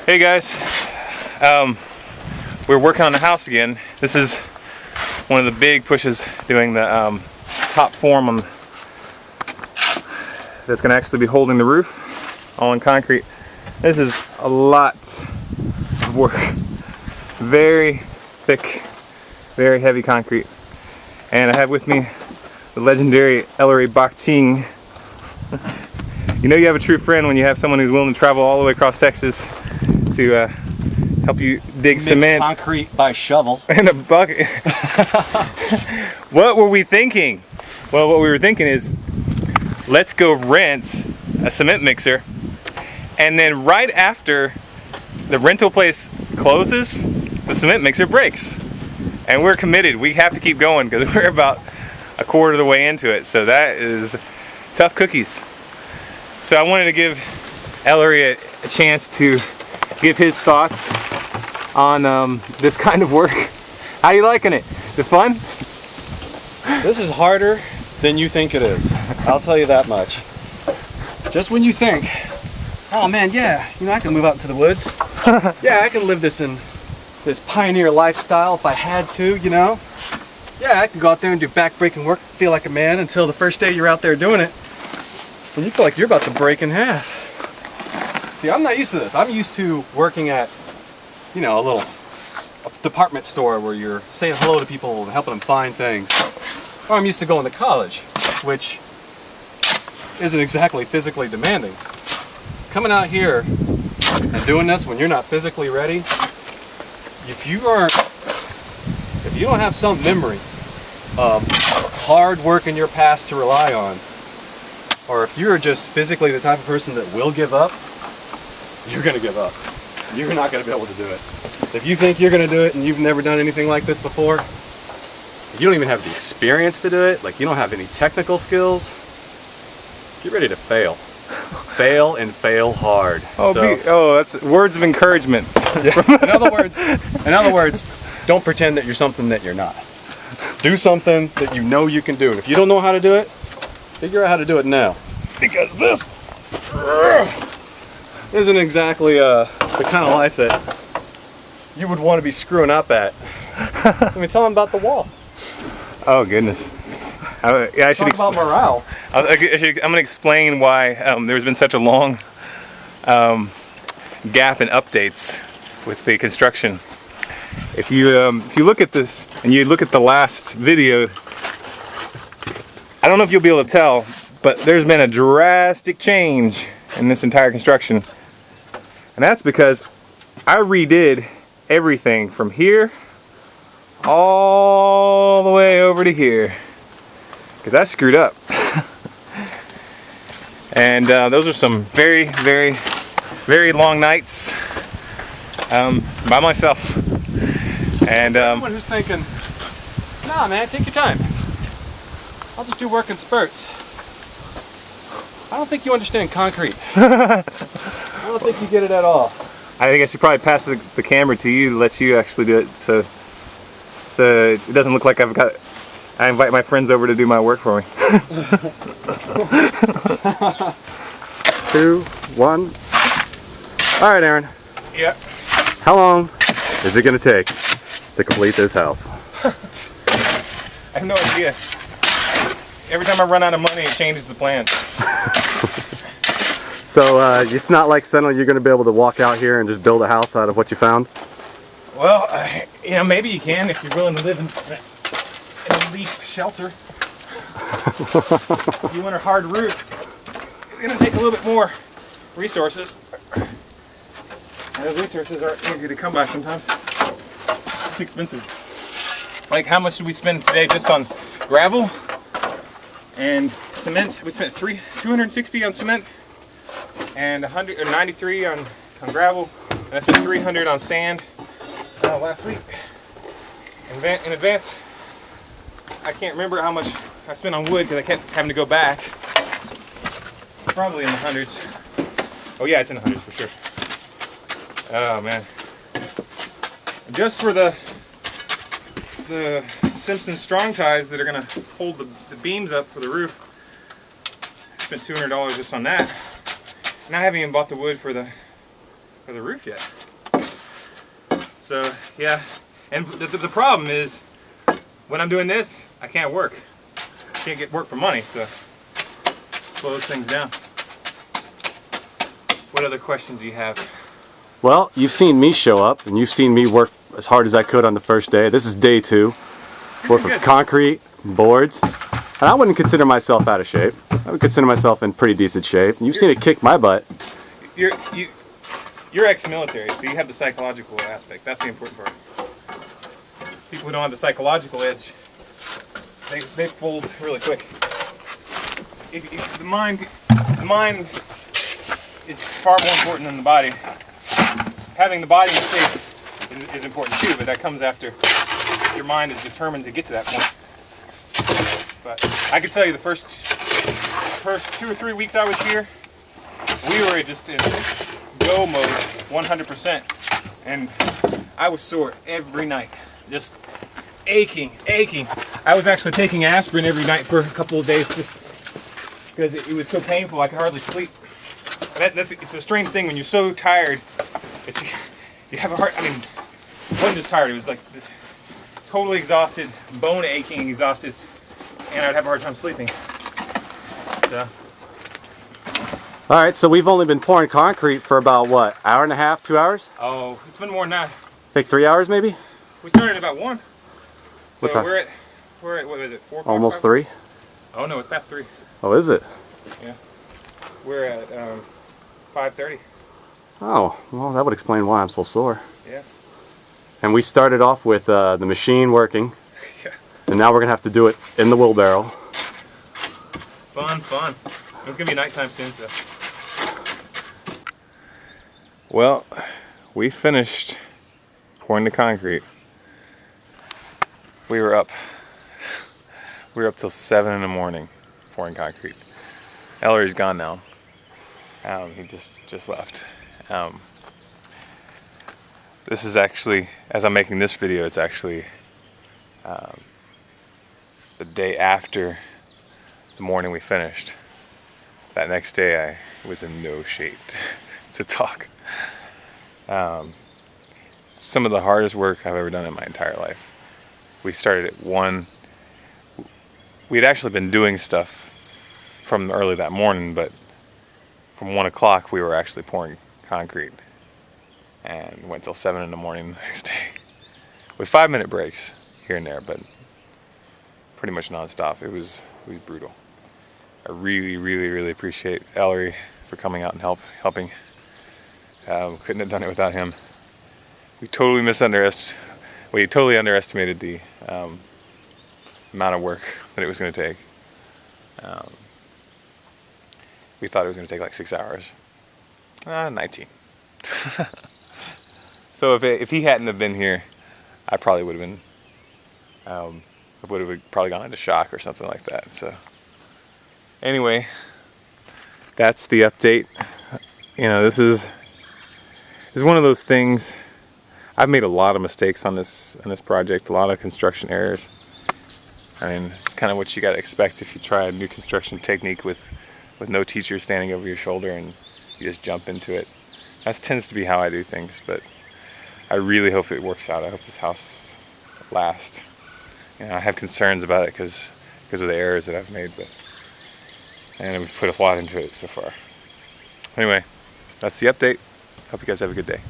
Hey guys, we're working on the house again. This is one of the big pushes, doing the top form on that's going to actually be holding the roof, all in concrete. This is a lot of work. Very thick, very heavy concrete. And I have with me the legendary Ellory Bakting. You know you have a true friend when you have someone who's willing to travel all the way across Texas to help you dig Mix cement. Concrete by shovel. And a bucket. What were we thinking? Well, what we were thinking is, let's go rent a cement mixer, and then right after the rental place closes, the cement mixer breaks. And we're committed. We have to keep going because we're about a quarter of the way into it. So that is tough cookies. So I wanted to give Ellory a chance to give his thoughts on this kind of work. How you liking it? Is it fun? This is harder than you think it is. I'll tell you that much. Just when you think, oh man, yeah, you know, I can move out into the woods. Yeah, I can live this pioneer lifestyle if I had to, you know. Yeah, I can go out there and do back-breaking work, feel like a man, until the first day you're out there doing it, and you feel like you're about to break in half. See, I'm not used to this. I'm used to working at, you know, a department store where you're saying hello to people and helping them find things. Or I'm used to going to college, which isn't exactly physically demanding. Coming out here and doing this when you're not physically ready, if you don't have some memory of hard work in your past to rely on, or if you're just physically the type of person that will give up, you're going to give up. You're not going to be able to do it. If you think you're going to do it and you've never done anything like this before, you don't even have the experience to do it, like you don't have any technical skills, get ready to fail. Fail and fail hard. Oh, that's words of encouragement. Yeah. In other words, don't pretend that you're something that you're not. Do something that you know you can do. And if you don't know how to do it, figure out how to do it now. Because this isn't exactly the kind of life that you would want to be screwing up at. Let me tell them about the wall. Oh goodness. I should talk about morale. I'm going to explain why there's been such a long gap in updates with the construction. If you look at this and you look at the last video, I don't know if you'll be able to tell, but there's been a drastic change in this entire construction. And that's because I redid everything from here all the way over to here, because I screwed up. And those are some very, very, very long nights by myself. And anyone who's thinking, nah man, take your time, I'll just do work in spurts, I don't think you understand concrete. I don't think you get it at all. I think I should probably pass the camera to you to let you actually do it, so it doesn't look like I invite my friends over to do my work for me. 2, 1. All right, Aaron. Yeah. How long is it going to take to complete this house? I have no idea. Every time I run out of money, it changes the plan. So it's not like suddenly you're going to be able to walk out here and just build a house out of what you found? Well, you know, maybe you can if you're willing to live in a leaf shelter. If you want a hard roof, it's going to take a little bit more resources. And those resources aren't easy to come by sometimes. It's expensive. Like, how much did we spend today just on gravel and cement? We spent $260 on cement and 193 on gravel, and I spent 300 on sand last week. In advance, I can't remember how much I spent on wood because I kept having to go back. Probably in the hundreds. Oh yeah, it's in the hundreds for sure. Oh man. Just for the Simpson strong ties that are gonna hold the beams up for the roof, I spent $200 just on that. And I haven't even bought the wood for the for the roof yet. So yeah, and the problem is when I'm doing this, I can't work. Can't get work for money, so slows things down. What other questions do you have? Well, you've seen me show up, and you've seen me work as hard as I could on the first day. This is day 2. Work with concrete, boards, and I wouldn't consider myself out of shape. I would consider myself in pretty decent shape. You've seen it kick my butt. You're ex-military, so you have the psychological aspect. That's the important part. People who don't have the psychological edge, they fold really quick. If the mind is far more important than the body. Having the body in shape is important too, but that comes after your mind is determined to get to that point. But I can tell you the first 2 or 3 weeks I was here, we were just in go mode 100%, and I was sore every night, just aching. I was actually taking aspirin every night for a couple of days just because it was so painful I could hardly sleep. It's a strange thing when you're so tired. You have a heart. I mean, it wasn't just tired. It was like totally exhausted, bone aching, exhausted, and I'd have a hard time sleeping. So. All right, so we've only been pouring concrete for about what, hour and a half, 2 hours? Oh, it's been more than that. Like 3 hours, maybe? We started at about 1. So what time? We're at what is it? 4 o'clock? Almost 3. Oh no, it's past 3. Oh, is it? Yeah. We're at 5:30. Oh, well, that would explain why I'm so sore. Yeah. And we started off with the machine working, Yeah. and now we're gonna have to do it in the wheelbarrow. Fun. It's gonna be nighttime soon, so. Well, we finished pouring the concrete. We were up till 7 in the morning pouring concrete. Ellory's gone now. He just left. This is actually, as I'm making this video, it's actually the day after the morning we finished. That next day I was in no shape to talk. Some of the hardest work I've ever done in my entire life. We started at 1. We'd actually been doing stuff from early that morning, but from 1 o'clock we were actually pouring concrete, and went till 7 in the morning the next day, with 5-minute breaks here and there, but pretty much non-stop. It was brutal. I really appreciate Ellory for coming out and helping. Couldn't have done it without him. We totally underestimated the amount of work that it was going to take. We thought it was going to take like 6 hours. 19. So if he hadn't have been here, I probably would have been, probably gone into shock or something like that. So anyway, that's the update. You know, this is one of those things. I've made a lot of mistakes on this project, a lot of construction errors. I mean, it's kind of what you got to expect if you try a new construction technique with no teacher standing over your shoulder and you just jump into it. That tends to be how I do things, but I really hope it works out. I hope this house lasts. You know, I have concerns about it because of the errors that I've made, and we've put a lot into it so far. Anyway, that's the update. Hope you guys have a good day.